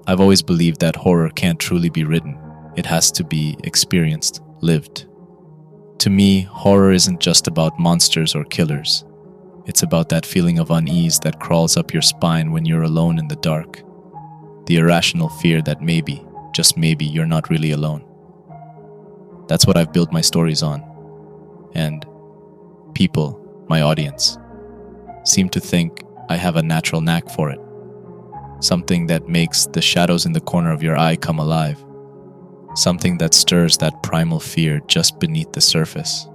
I've always believed that horror can't truly be written. It has to be experienced, lived. To me, horror isn't just about monsters or killers. It's about that feeling of unease that crawls up your spine when you're alone in the dark. The irrational fear that maybe, just maybe, you're not really alone. That's what I've built my stories on. And people, my audience, seem to think I have a natural knack for it. Something that makes the shadows in the corner of your eye come alive. Something that stirs that primal fear just beneath the surface.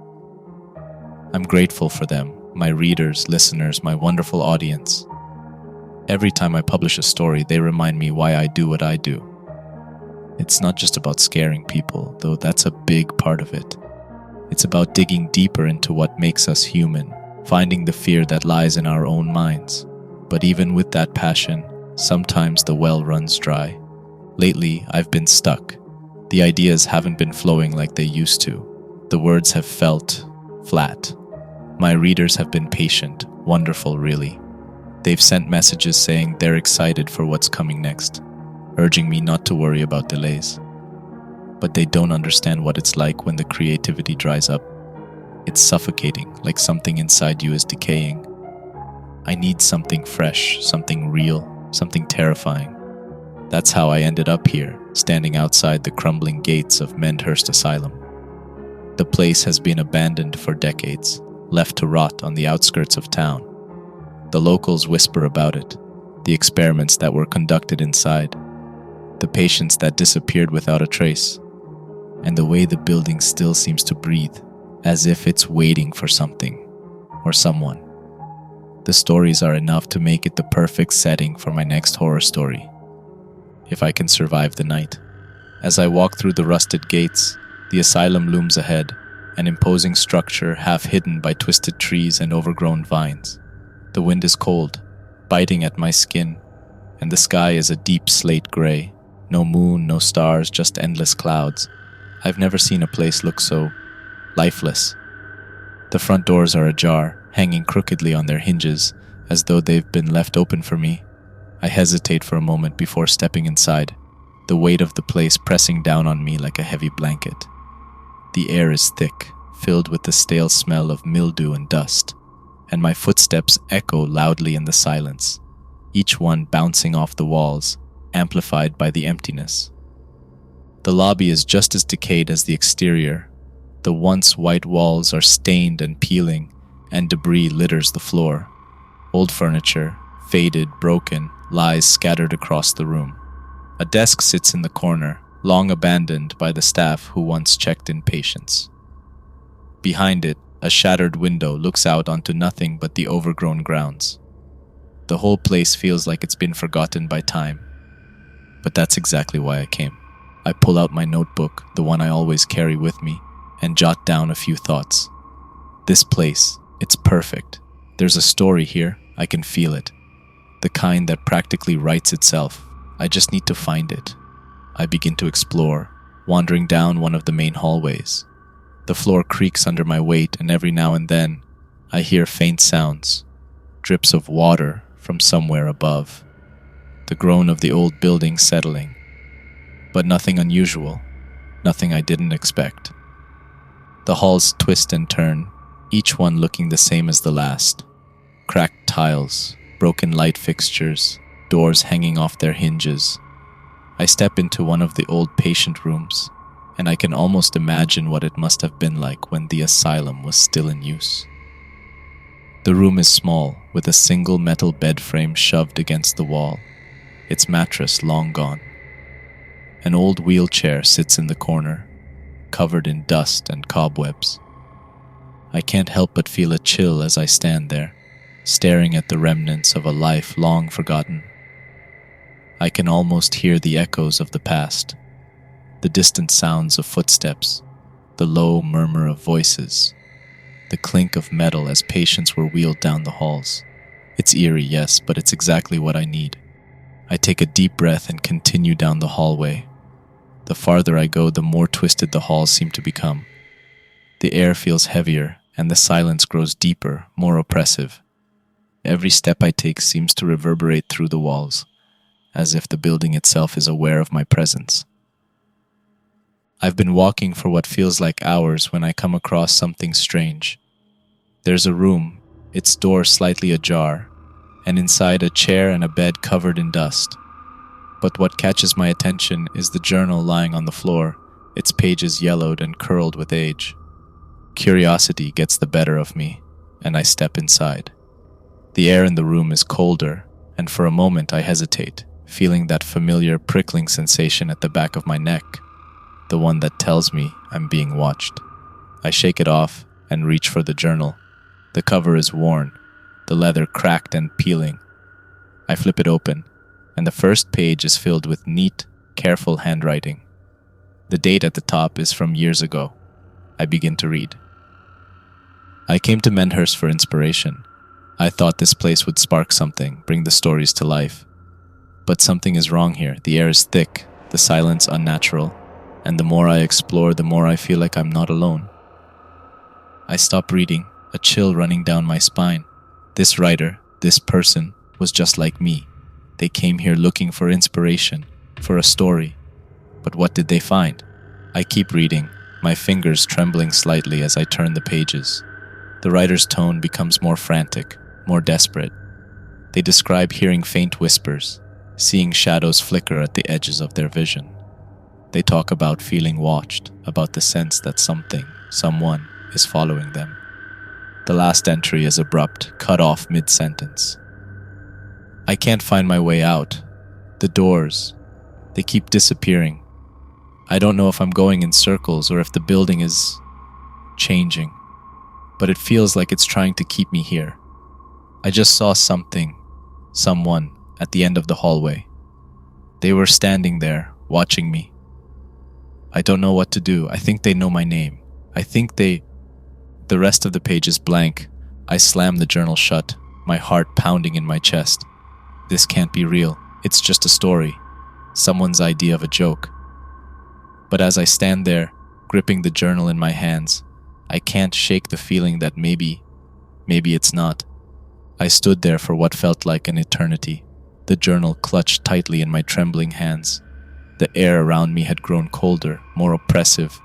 I'm grateful for them, my readers, listeners, my wonderful audience. Every time I publish a story, they remind me why I do what I do. It's not just about scaring people, though that's a big part of it. It's about digging deeper into what makes us human, finding the fear that lies in our own minds. But even with that passion, sometimes the well runs dry. Lately, I've been stuck. The ideas haven't been flowing like they used to. The words have felt flat. My readers have been patient, wonderful really. They've sent messages saying they're excited for what's coming next, urging me not to worry about delays. But they don't understand what it's like when the creativity dries up. It's suffocating, like something inside you is decaying. I need something fresh, something real, something terrifying. That's how I ended up here, standing outside the crumbling gates of Mendhurst Asylum. The place has been abandoned for decades, left to rot on the outskirts of town. The locals whisper about it, the experiments that were conducted inside, the patients that disappeared without a trace, and the way the building still seems to breathe, as if it's waiting for something or someone. The stories are enough to make it the perfect setting for my next horror story, if I can survive the night. As I walk through the rusted gates, the asylum looms ahead, an imposing structure half hidden by twisted trees and overgrown vines. The wind is cold, biting at my skin, and the sky is a deep slate gray. No moon, no stars, just endless clouds. I've never seen a place look so lifeless. The front doors are ajar, hanging crookedly on their hinges, as though they've been left open for me. I hesitate for a moment before stepping inside, the weight of the place pressing down on me like a heavy blanket. The air is thick, filled with the stale smell of mildew and dust, and my footsteps echo loudly in the silence, each one bouncing off the walls, amplified by the emptiness. The lobby is just as decayed as the exterior. The once white walls are stained and peeling, and debris litters the floor. Old furniture, faded, broken, lies scattered across the room. A desk sits in the corner, long abandoned by the staff who once checked in patients. Behind it, a shattered window looks out onto nothing but the overgrown grounds. The whole place feels like it's been forgotten by time. But that's exactly why I came. I pull out my notebook, the one I always carry with me, and jot down a few thoughts. This place, it's perfect. There's a story here, I can feel it. The kind that practically writes itself. I just need to find it. I begin to explore, wandering down one of the main hallways. The floor creaks under my weight, and every now and then, I hear faint sounds, drips of water from somewhere above. The groan of the old building settling. But nothing unusual, nothing I didn't expect. The halls twist and turn, each one looking the same as the last. Cracked tiles, broken light fixtures, doors hanging off their hinges. I step into one of the old patient rooms, and I can almost imagine what it must have been like when the asylum was still in use. The room is small, with a single metal bed frame shoved against the wall, its mattress long gone. An old wheelchair sits in the corner, covered in dust and cobwebs. I can't help but feel a chill as I stand there, staring at the remnants of a life long forgotten. I can almost hear the echoes of the past, the distant sounds of footsteps, the low murmur of voices, the clink of metal as patients were wheeled down the halls. It's eerie, yes, but it's exactly what I need. I take a deep breath and continue down the hallway. The farther I go, the more twisted the halls seem to become. The air feels heavier, and the silence grows deeper, more oppressive. Every step I take seems to reverberate through the walls, as if the building itself is aware of my presence. I've been walking for what feels like hours when I come across something strange. There's a room, its door slightly ajar, and inside a chair and a bed covered in dust. But what catches my attention is the journal lying on the floor, its pages yellowed and curled with age. Curiosity gets the better of me, and I step inside. The air in the room is colder, and for a moment I hesitate, feeling that familiar prickling sensation at the back of my neck, the one that tells me I'm being watched. I shake it off and reach for the journal. The cover is worn, the leather cracked and peeling. I flip it open, and the first page is filled with neat, careful handwriting. The date at the top is from years ago. I begin to read. I came to Mendhurst for inspiration. I thought this place would spark something, bring the stories to life. But something is wrong here. The air is thick, the silence unnatural, and the more I explore, the more I feel like I'm not alone. I stop reading, a chill running down my spine. This writer, this person, was just like me. They came here looking for inspiration, for a story. But what did they find? I keep reading, my fingers trembling slightly as I turn the pages. The writer's tone becomes more frantic, more desperate. They describe hearing faint whispers, seeing shadows flicker at the edges of their vision. They talk about feeling watched, about the sense that something, someone, is following them. The last entry is abrupt, cut off mid-sentence. I can't find my way out. The doors, they keep disappearing. I don't know if I'm going in circles or if the building is changing, but it feels like it's trying to keep me here. I just saw something, someone, at the end of the hallway. They were standing there, watching me. I don't know what to do. I think they know my name. The rest of the page is blank. I slam the journal shut, my heart pounding in my chest. This can't be real. It's just a story. Someone's idea of a joke. But as I stand there, gripping the journal in my hands, I can't shake the feeling that maybe it's not. I stood there for what felt like an eternity, the journal clutched tightly in my trembling hands. The air around me had grown colder, more oppressive,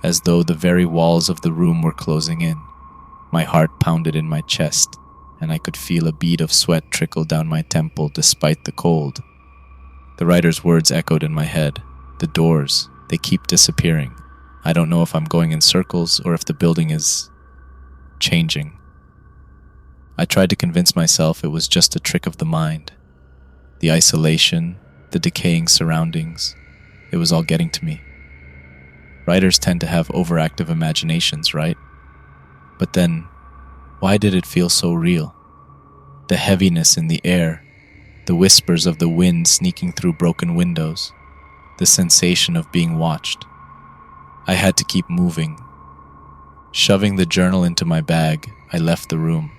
as though the very walls of the room were closing in. My heart pounded in my chest, and I could feel a bead of sweat trickle down my temple despite the cold. The writer's words echoed in my head. The doors, they keep disappearing. I don't know if I'm going in circles or if the building is changing. I tried to convince myself it was just a trick of the mind. The isolation, the decaying surroundings, it was all getting to me. Writers tend to have overactive imaginations, right? But then, why did it feel so real? The heaviness in the air, the whispers of the wind sneaking through broken windows, the sensation of being watched. I had to keep moving. Shoving the journal into my bag, I left the room.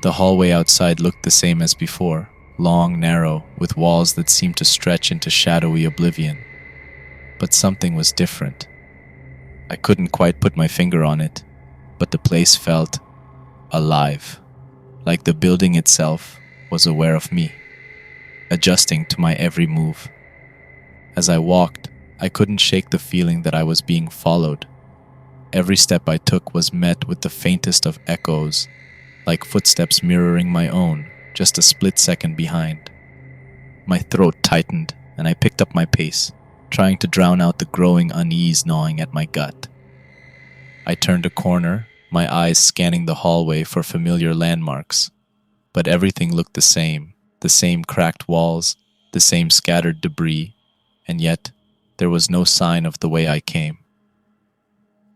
The hallway outside looked the same as before, long, narrow, with walls that seemed to stretch into shadowy oblivion. But something was different. I couldn't quite put my finger on it, but the place felt alive, like the building itself was aware of me, adjusting to my every move. As I walked, I couldn't shake the feeling that I was being followed. Every step I took was met with the faintest of echoes, like footsteps mirroring my own, just a split second behind. My throat tightened, and I picked up my pace, trying to drown out the growing unease gnawing at my gut. I turned a corner, my eyes scanning the hallway for familiar landmarks, but everything looked the same cracked walls, the same scattered debris, and yet there was no sign of the way I came.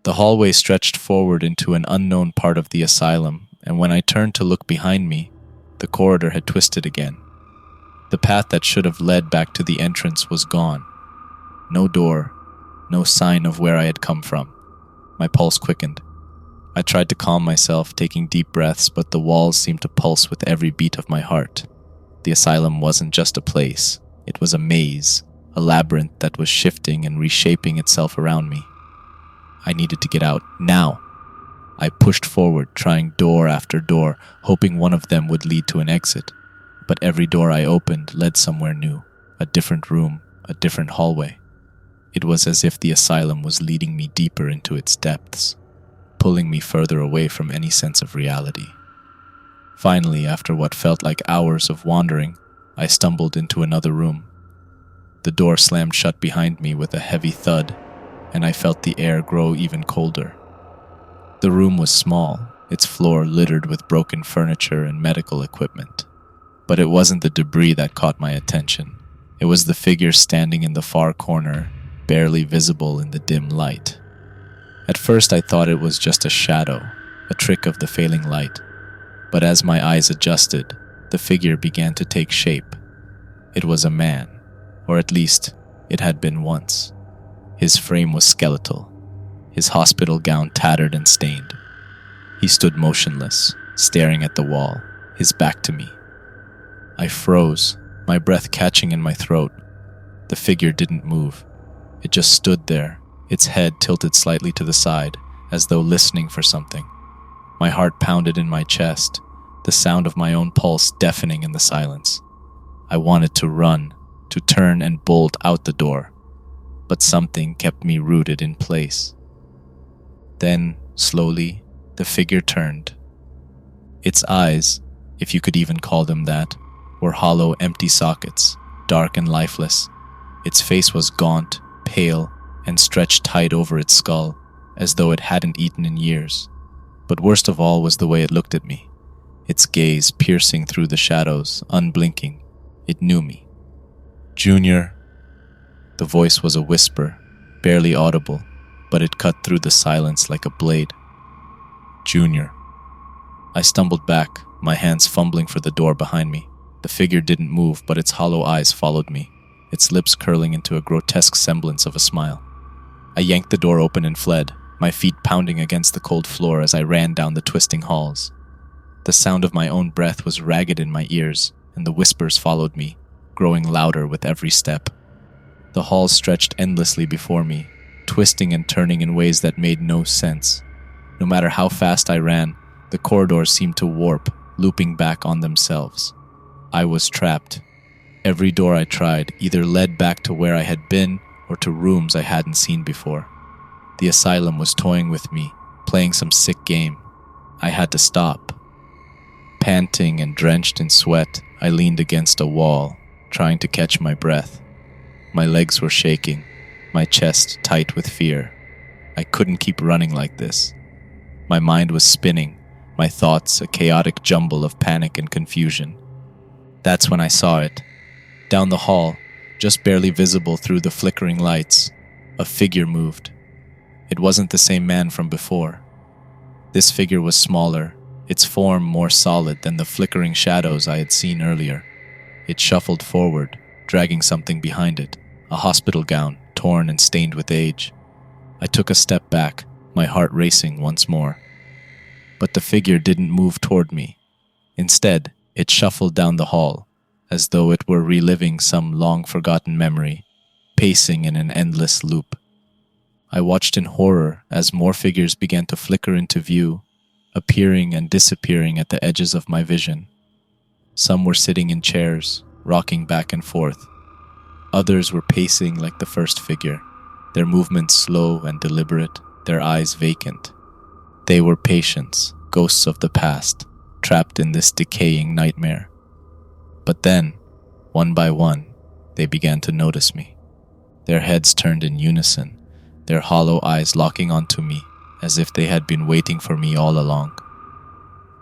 The hallway stretched forward into an unknown part of the asylum, and when I turned to look behind me, the corridor had twisted again. The path that should have led back to the entrance was gone. No door, no sign of where I had come from. My pulse quickened. I tried to calm myself, taking deep breaths, but the walls seemed to pulse with every beat of my heart. The asylum wasn't just a place. It was a maze, a labyrinth that was shifting and reshaping itself around me. I needed to get out, now. I pushed forward, trying door after door, hoping one of them would lead to an exit. but every door I opened led somewhere new, a different room, a different hallway. It was as if the asylum was leading me deeper into its depths, pulling me further away from any sense of reality. Finally, after what felt like hours of wandering, I stumbled into another room. The door slammed shut behind me with a heavy thud, and I felt the air grow even colder. The room was small, its floor littered with broken furniture and medical equipment. But it wasn't the debris that caught my attention. It was the figure standing in the far corner, barely visible in the dim light. At first I thought it was just a shadow, a trick of the failing light. But as my eyes adjusted, the figure began to take shape. It was a man, or at least it had been once. His frame was skeletal, his hospital gown tattered and stained. He stood motionless, staring at the wall, his back to me. I froze, my breath catching in my throat. The figure didn't move. It just stood there, its head tilted slightly to the side, as though listening for something. My heart pounded in my chest, the sound of my own pulse deafening in the silence. I wanted to run, to turn and bolt out the door, but something kept me rooted in place. Then, slowly, the figure turned. Its eyes, if you could even call them that, were hollow, empty sockets, dark and lifeless. Its face was gaunt, pale, and stretched tight over its skull, as though it hadn't eaten in years. But worst of all was the way it looked at me. Its gaze piercing through the shadows, unblinking. It knew me. "Junior." The voice was a whisper, barely audible, but it cut through the silence like a blade. "Junior." I stumbled back, my hands fumbling for the door behind me. The figure didn't move, but its hollow eyes followed me, its lips curling into a grotesque semblance of a smile. I yanked the door open and fled, my feet pounding against the cold floor as I ran down the twisting halls. The sound of my own breath was ragged in my ears, and the whispers followed me, growing louder with every step. The halls stretched endlessly before me, twisting and turning in ways that made no sense. No matter how fast I ran, the corridors seemed to warp, looping back on themselves. I was trapped. Every door I tried either led back to where I had been or to rooms I hadn't seen before. The asylum was toying with me, playing some sick game. I had to stop. Panting and drenched in sweat, I leaned against a wall, trying to catch my breath. My legs were shaking, my chest tight with fear. I couldn't keep running like this. My mind was spinning, my thoughts a chaotic jumble of panic and confusion. That's when I saw it. Down the hall, just barely visible through the flickering lights, a figure moved. It wasn't the same man from before. This figure was smaller, its form more solid than the flickering shadows I had seen earlier. It shuffled forward, dragging something behind it, a hospital gown, torn and stained with age. I took a step back, my heart racing once more. But the figure didn't move toward me. Instead, it shuffled down the hall, as though it were reliving some long-forgotten memory, pacing in an endless loop. I watched in horror as more figures began to flicker into view, appearing and disappearing at the edges of my vision. Some were sitting in chairs, rocking back and forth. Others were pacing like the first figure, their movements slow and deliberate, their eyes vacant. They were patients, ghosts of the past, trapped in this decaying nightmare. But then, one by one, they began to notice me. Their heads turned in unison, their hollow eyes locking onto me as if they had been waiting for me all along.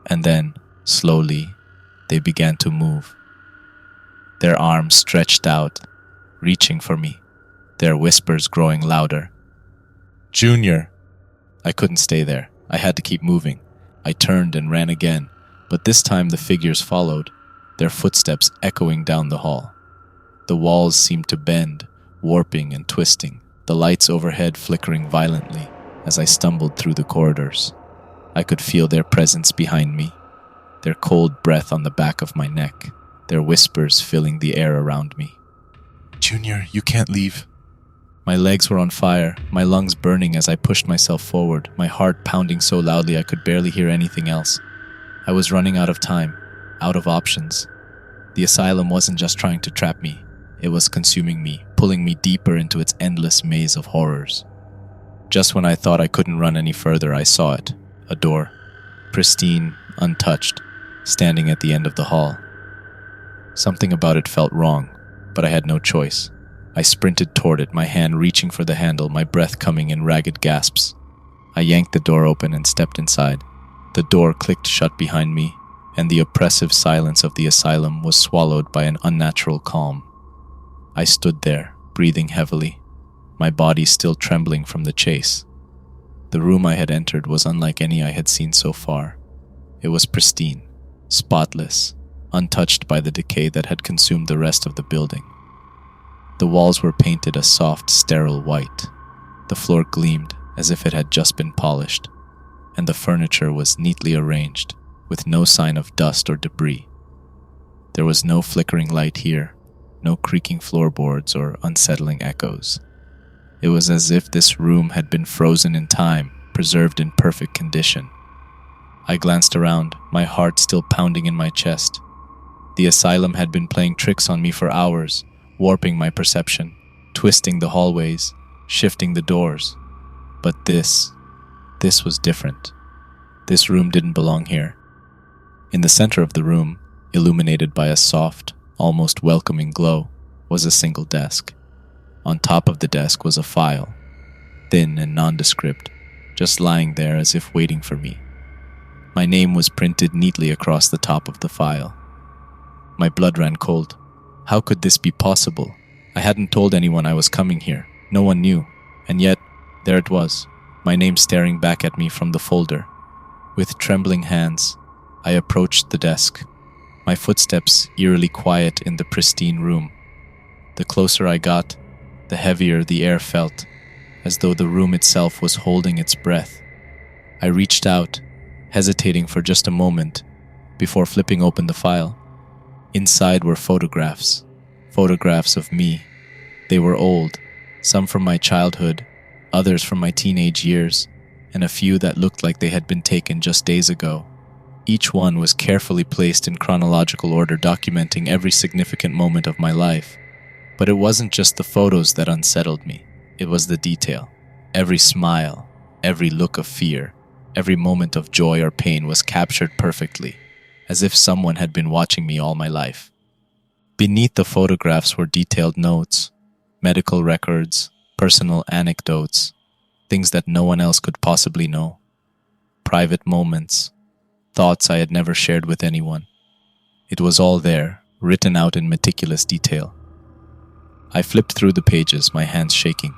And then, slowly, they began to move. Their arms stretched out, reaching for me, their whispers growing louder. "Junior!" I couldn't stay there. I had to keep moving. I turned and ran again, but this time the figures followed, their footsteps echoing down the hall. The walls seemed to bend, warping and twisting, the lights overhead flickering violently as I stumbled through the corridors. I could feel their presence behind me, their cold breath on the back of my neck, their whispers filling the air around me. "Junior, you can't leave." My legs were on fire, my lungs burning as I pushed myself forward, my heart pounding so loudly I could barely hear anything else. I was running out of time, out of options. The asylum wasn't just trying to trap me, it was consuming me, pulling me deeper into its endless maze of horrors. Just when I thought I couldn't run any further, I saw it. A door, pristine, untouched, standing at the end of the hall. Something about it felt wrong, but I had no choice. I sprinted toward it, my hand reaching for the handle, my breath coming in ragged gasps. I yanked the door open and stepped inside. The door clicked shut behind me, and the oppressive silence of the asylum was swallowed by an unnatural calm. I stood there, breathing heavily, my body still trembling from the chase. The room I had entered was unlike any I had seen so far. It was pristine, spotless, untouched by the decay that had consumed the rest of the building. The walls were painted a soft, sterile white. The floor gleamed as if it had just been polished, and the furniture was neatly arranged, with no sign of dust or debris. There was no flickering light here, no creaking floorboards or unsettling echoes. It was as if this room had been frozen in time, preserved in perfect condition. I glanced around, my heart still pounding in my chest. The asylum had been playing tricks on me for hours, warping my perception, twisting the hallways, shifting the doors. But this was different. This room didn't belong here. In the center of the room, illuminated by a soft, almost welcoming glow, was a single desk. On top of the desk was a file, thin and nondescript, just lying there as if waiting for me. My name was printed neatly across the top of the file. My blood ran cold. How could this be possible? I hadn't told anyone I was coming here. No one knew. And yet, there it was, my name staring back at me from the folder. With trembling hands, I approached the desk, my footsteps eerily quiet in the pristine room. The closer I got, the heavier the air felt, as though the room itself was holding its breath. I reached out, hesitating for just a moment, before flipping open the file. Inside were photographs of me. They were old, some from my childhood, others from my teenage years, and a few that looked like they had been taken just days ago. Each one was carefully placed in chronological order, documenting every significant moment of my life. But it wasn't just the photos that unsettled me. It was the detail. Every smile, every look of fear, every moment of joy or pain was captured perfectly, as if someone had been watching me all my life. Beneath the photographs were detailed notes, medical records, personal anecdotes, things that no one else could possibly know. Private moments, thoughts I had never shared with anyone. It was all there, written out in meticulous detail. I flipped through the pages, my hands shaking.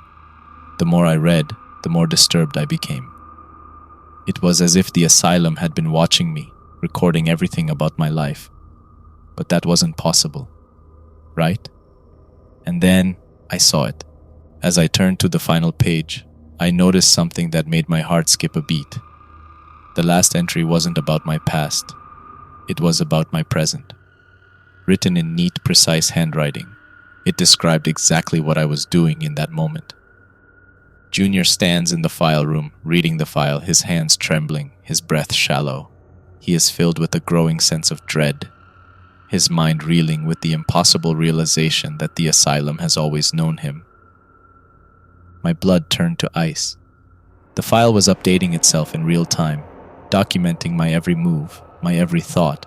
The more I read, the more disturbed I became. It was as if the asylum had been watching me, recording everything about my life. But that wasn't possible, right? And then I saw it. As I turned to the final page, I noticed something that made my heart skip a beat. The last entry wasn't about my past. It was about my present. Written in neat, precise handwriting, it described exactly what I was doing in that moment. Junior stands in the file room, reading the file, his hands trembling, his breath shallow. He is filled with a growing sense of dread, his mind reeling with the impossible realization that the asylum has always known him. My blood turned to ice. The file was updating itself in real time, documenting my every move, my every thought.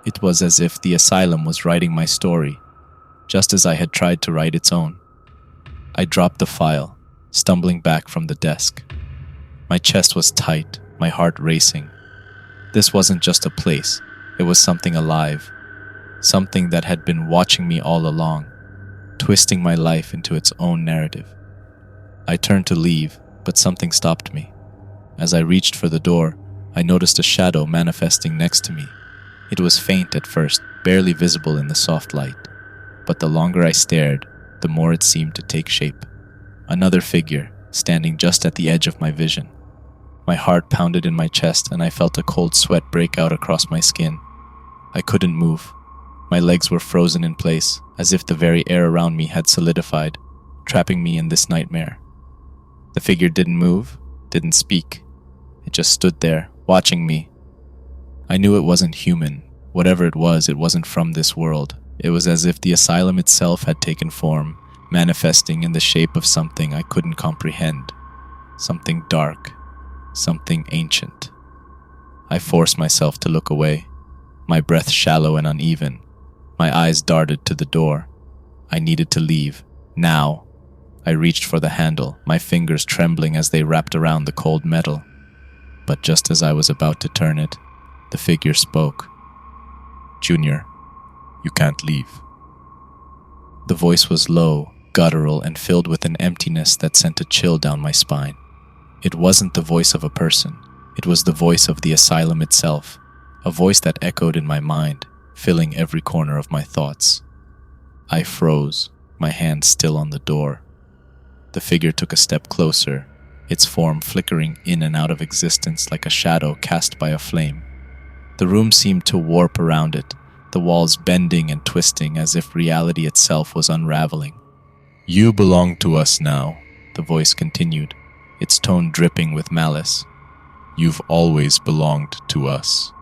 It was as if the asylum was writing my story, just as I had tried to write its own. I dropped the file, stumbling back from the desk. My chest was tight, my heart racing. This wasn't just a place, it was something alive, something that had been watching me all along, twisting my life into its own narrative. I turned to leave, but something stopped me. As I reached for the door, I noticed a shadow manifesting next to me. It was faint at first, barely visible in the soft light, but the longer I stared, the more it seemed to take shape. Another figure, standing just at the edge of my vision. My heart pounded in my chest and I felt a cold sweat break out across my skin. I couldn't move. My legs were frozen in place, as if the very air around me had solidified, trapping me in this nightmare. The figure didn't move, didn't speak. It just stood there, watching me. I knew it wasn't human, Whatever it wasn't from this world. It was as if the asylum itself had taken form, manifesting in the shape of something I couldn't comprehend. Something dark, something ancient. I forced myself to look away, my breath shallow and uneven. My eyes darted to the door. I needed to leave, now. I reached for the handle, my fingers trembling as they wrapped around the cold metal. But just as I was about to turn it, the figure spoke. "Junior, you can't leave." The voice was low, guttural, and filled with an emptiness that sent a chill down my spine. It wasn't the voice of a person. It was the voice of the asylum itself, a voice that echoed in my mind, filling every corner of my thoughts. I froze, my hand still on the door. The figure took a step closer, its form flickering in and out of existence like a shadow cast by a flame. The room seemed to warp around it, the walls bending and twisting as if reality itself was unraveling. "You belong to us now," the voice continued, its tone dripping with malice. "You've always belonged to us."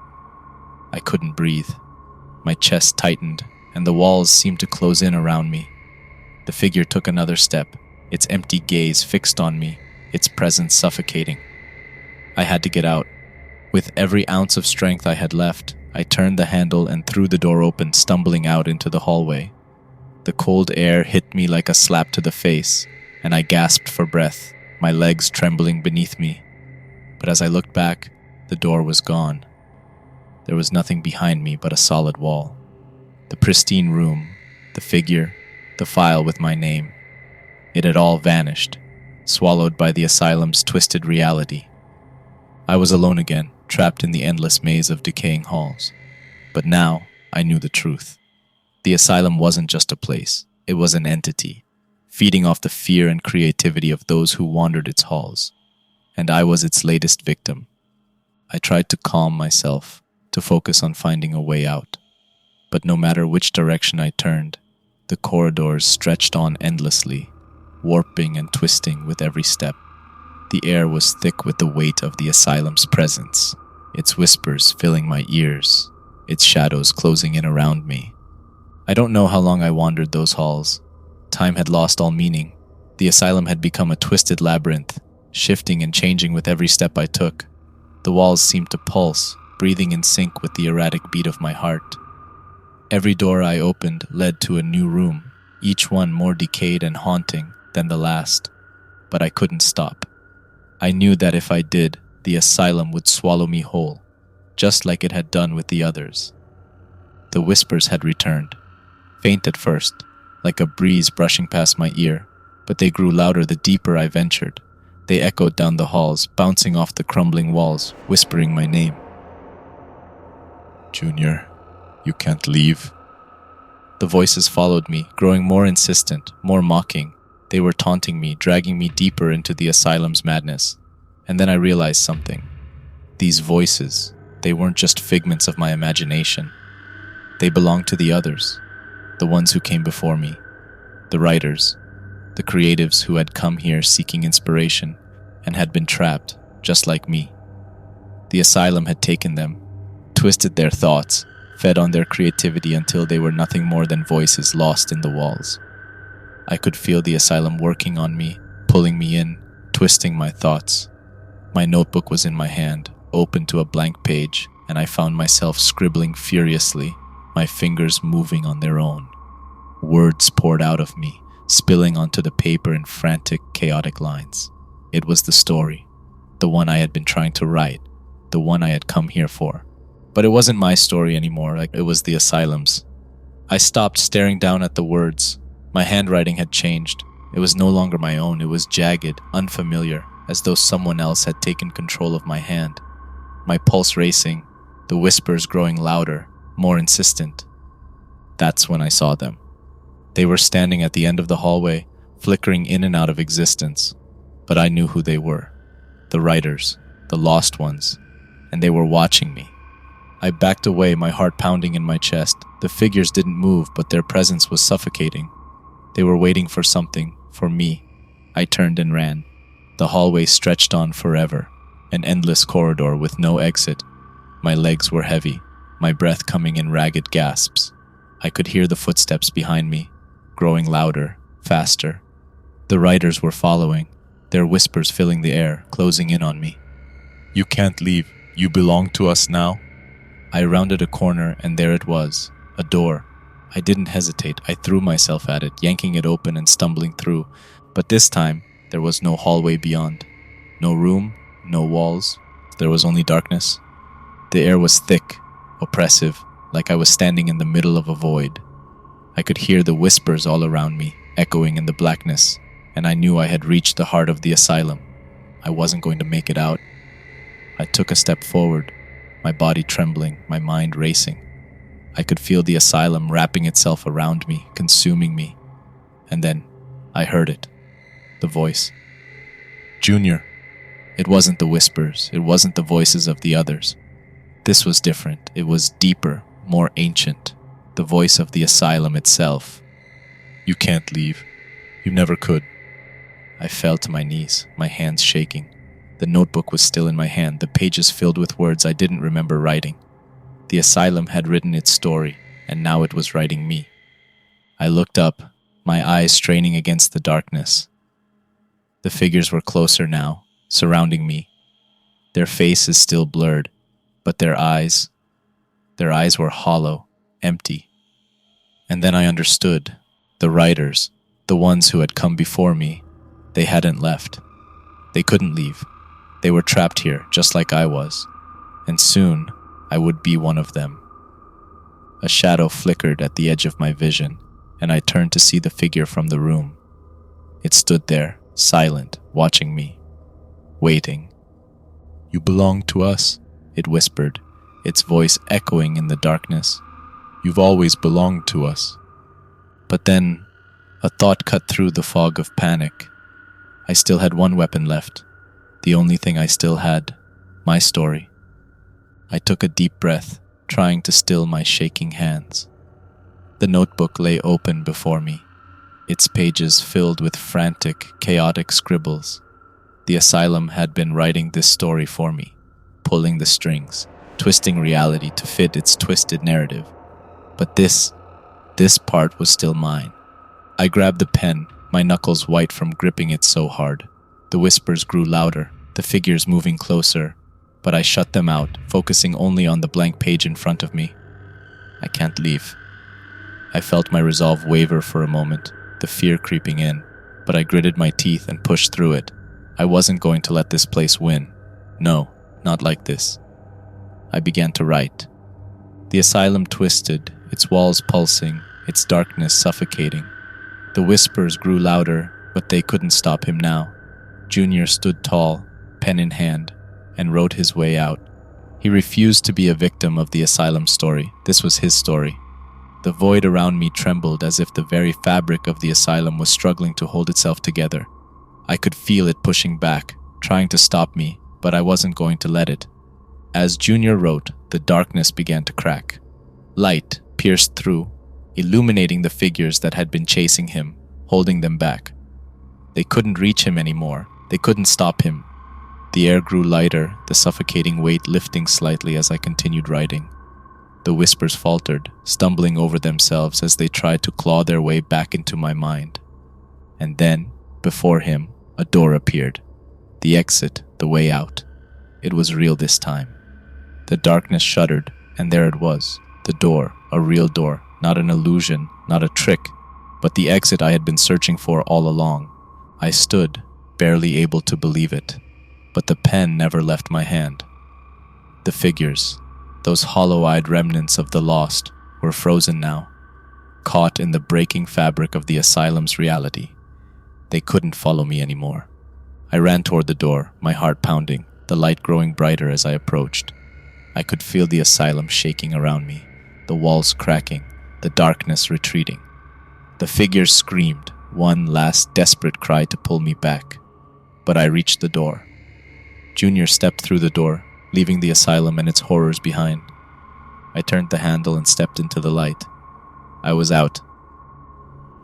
I couldn't breathe. My chest tightened, and the walls seemed to close in around me. The figure took another step, its empty gaze fixed on me, its presence suffocating. I had to get out. With every ounce of strength I had left, I turned the handle and threw the door open, stumbling out into the hallway. The cold air hit me like a slap to the face, and I gasped for breath, my legs trembling beneath me. But as I looked back, the door was gone. There was nothing behind me but a solid wall. The pristine room, the figure, the file with my name. It had all vanished, swallowed by the asylum's twisted reality. I was alone again, trapped in the endless maze of decaying halls. But now, I knew the truth. The asylum wasn't just a place, it was an entity, feeding off the fear and creativity of those who wandered its halls. And I was its latest victim. I tried to calm myself, to focus on finding a way out. But no matter which direction I turned, the corridors stretched on endlessly, warping and twisting with every step. The air was thick with the weight of the asylum's presence, its whispers filling my ears, its shadows closing in around me. I don't know how long I wandered those halls. Time had lost all meaning. The asylum had become a twisted labyrinth, shifting and changing with every step I took. The walls seemed to pulse, breathing in sync with the erratic beat of my heart. Every door I opened led to a new room, each one more decayed and haunting than the last. But I couldn't stop. I knew that if I did, the asylum would swallow me whole, just like it had done with the others. The whispers had returned, faint at first, like a breeze brushing past my ear, but they grew louder the deeper I ventured. They echoed down the halls, bouncing off the crumbling walls, whispering my name. "Junior, you can't leave." The voices followed me, growing more insistent, more mocking. They were taunting me, dragging me deeper into the asylum's madness. And then I realized something. These voices, they weren't just figments of my imagination. They belonged to the others, the ones who came before me, the writers, the creatives who had come here seeking inspiration and had been trapped, just like me. The asylum had taken them, twisted their thoughts, fed on their creativity until they were nothing more than voices lost in the walls. I could feel the asylum working on me, pulling me in, twisting my thoughts. My notebook was in my hand, open to a blank page, and I found myself scribbling furiously, my fingers moving on their own. Words poured out of me, spilling onto the paper in frantic, chaotic lines. It was the story, the one I had been trying to write, the one I had come here for. But it wasn't my story anymore, like it was the asylum's. I stopped staring down at the words. My handwriting had changed. It was no longer my own. It was jagged, unfamiliar, as though someone else had taken control of my hand. My pulse racing, the whispers growing louder, more insistent. That's when I saw them. They were standing at the end of the hallway, flickering in and out of existence. But I knew who they were. The writers, the lost ones. And they were watching me. I backed away, my heart pounding in my chest. The figures didn't move, but their presence was suffocating. They were waiting for something, for me. I turned and ran. The hallway stretched on forever, an endless corridor with no exit. My legs were heavy. my breath coming in ragged gasps. I could hear the footsteps behind me, growing louder, faster. The riders were following, their whispers filling the air, closing in on me. "You can't leave. You belong to us now." I rounded a corner and there it was, a door. I didn't hesitate. I threw myself at it, yanking it open and stumbling through. But this time, there was no hallway beyond. No room, no walls. There was only darkness. The air was thick, oppressive, like I was standing in the middle of a void. I could hear the whispers all around me, echoing in the blackness, and I knew I had reached the heart of the asylum. I wasn't going to make it out. I took a step forward, my body trembling, my mind racing. I could feel the asylum wrapping itself around me, consuming me. And then, I heard it. The voice. "Junior." It wasn't the whispers, it wasn't the voices of the others. This was different. It was deeper, more ancient. The voice of the asylum itself. "You can't leave. You never could." I fell to my knees, my hands shaking. The notebook was still in my hand, the pages filled with words I didn't remember writing. The asylum had written its story, and now it was writing me. I looked up, my eyes straining against the darkness. The figures were closer now, surrounding me. Their faces still blurred, but their eyes were hollow, empty. And then I understood. The writers, the ones who had come before me, they hadn't left. They couldn't leave. They were trapped here, just like I was. And soon, I would be one of them. A shadow flickered at the edge of my vision, and I turned to see the figure from the room. It stood there, silent, watching me, waiting. "You belong to us," it whispered, its voice echoing in the darkness. "You've always belonged to us." But then, a thought cut through the fog of panic. I still had one weapon left, the only thing I still had, my story. I took a deep breath, trying to still my shaking hands. The notebook lay open before me, its pages filled with frantic, chaotic scribbles. The asylum had been writing this story for me, pulling the strings, twisting reality to fit its twisted narrative. But this part was still mine. I grabbed the pen, my knuckles white from gripping it so hard. The whispers grew louder, the figures moving closer, but I shut them out, focusing only on the blank page in front of me. I can't leave. I felt my resolve waver for a moment, the fear creeping in, but I gritted my teeth and pushed through it. I wasn't going to let this place win. No, not like this. I began to write. The asylum twisted, its walls pulsing, its darkness suffocating. The whispers grew louder, but they couldn't stop him now. Junior stood tall, pen in hand, and wrote his way out. He refused to be a victim of the asylum story. This was his story. The void around me trembled as if the very fabric of the asylum was struggling to hold itself together. I could feel it pushing back, trying to stop me, but I wasn't going to let it. As Junior wrote, the darkness began to crack. Light pierced through, illuminating the figures that had been chasing him, holding them back. They couldn't reach him anymore. They couldn't stop him. The air grew lighter, the suffocating weight lifting slightly as I continued writing. The whispers faltered, stumbling over themselves as they tried to claw their way back into my mind. And then, before him, a door appeared. The exit, the way out. It was real this time. The darkness shuddered, and there it was. The door, a real door, not an illusion, not a trick, but the exit I had been searching for all along. I stood, barely able to believe it, but the pen never left my hand. The figures, those hollow-eyed remnants of the lost, were frozen now, caught in the breaking fabric of the asylum's reality. They couldn't follow me anymore. I ran toward the door, my heart pounding, the light growing brighter as I approached. I could feel the asylum shaking around me, the walls cracking, the darkness retreating. The figures screamed, one last desperate cry to pull me back. But I reached the door. Junior stepped through the door, leaving the asylum and its horrors behind. I turned the handle and stepped into the light. I was out.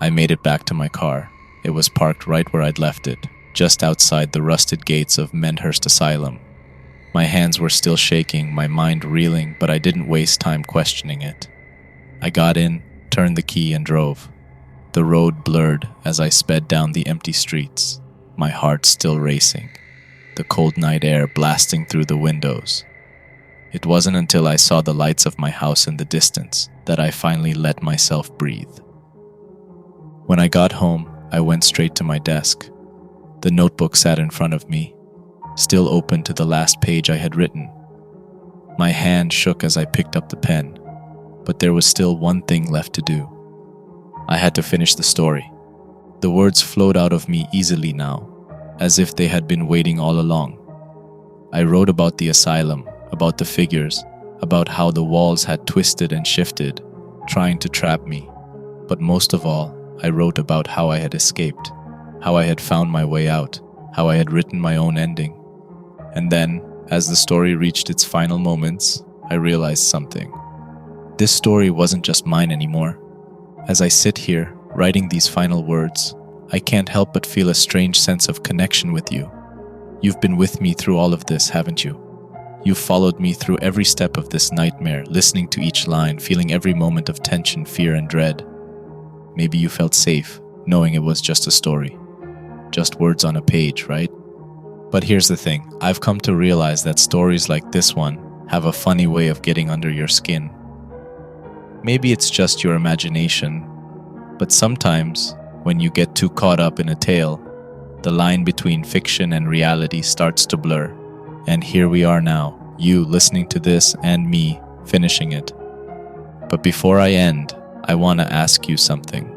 I made it back to my car. It was parked right where I'd left it, just outside the rusted gates of Mendhurst Asylum. My hands were still shaking, my mind reeling, but I didn't waste time questioning it. I got in, turned the key, and drove. The road blurred as I sped down the empty streets, my heart still racing, the cold night air blasting through the windows. It wasn't until I saw the lights of my house in the distance that I finally let myself breathe. When I got home, I went straight to my desk. The notebook sat in front of me, still open to the last page I had written. My hand shook as I picked up the pen, but there was still one thing left to do. I had to finish the story. The words flowed out of me easily now, as if they had been waiting all along. I wrote about the asylum, about the figures, about how the walls had twisted and shifted, trying to trap me. But most of all, I wrote about how I had escaped, how I had found my way out, how I had written my own ending. And then, as the story reached its final moments, I realized something. This story wasn't just mine anymore. As I sit here, writing these final words, I can't help but feel a strange sense of connection with you. You've been with me through all of this, haven't you? You've followed me through every step of this nightmare, listening to each line, feeling every moment of tension, fear, and dread. Maybe you felt safe, knowing it was just a story. Just words on a page, right? But here's the thing, I've come to realize that stories like this one have a funny way of getting under your skin. Maybe it's just your imagination, but sometimes, when you get too caught up in a tale, the line between fiction and reality starts to blur. And here we are now, you listening to this and me finishing it. But before I end, I want to ask you something.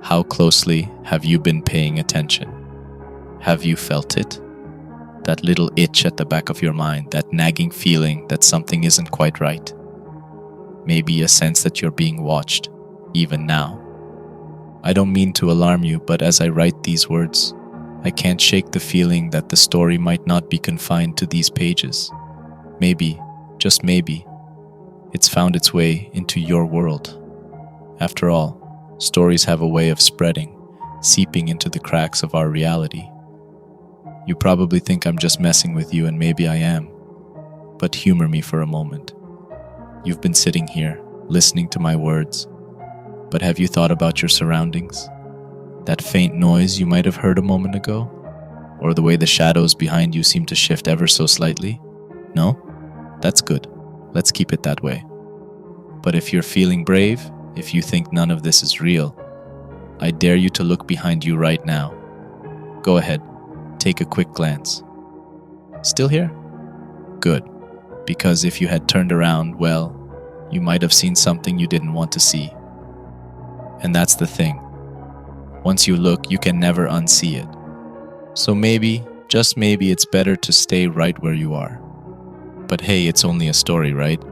How closely have you been paying attention? Have you felt it? That little itch at the back of your mind, that nagging feeling that something isn't quite right. Maybe a sense that you're being watched, even now. I don't mean to alarm you, but as I write these words, I can't shake the feeling that the story might not be confined to these pages. Maybe, just maybe, it's found its way into your world. After all, stories have a way of spreading, seeping into the cracks of our reality. You probably think I'm just messing with you, and maybe I am. But humor me for a moment. You've been sitting here, listening to my words, but have you thought about your surroundings? That faint noise you might have heard a moment ago? Or the way the shadows behind you seem to shift ever so slightly? No? That's good. Let's keep it that way. But if you're feeling brave, if you think none of this is real, I dare you to look behind you right now. Go ahead, take a quick glance. Still here? Good. Because if you had turned around, well, you might have seen something you didn't want to see. And that's the thing. Once you look, you can never unsee it. So maybe, just maybe, it's better to stay right where you are. But hey, it's only a story, right?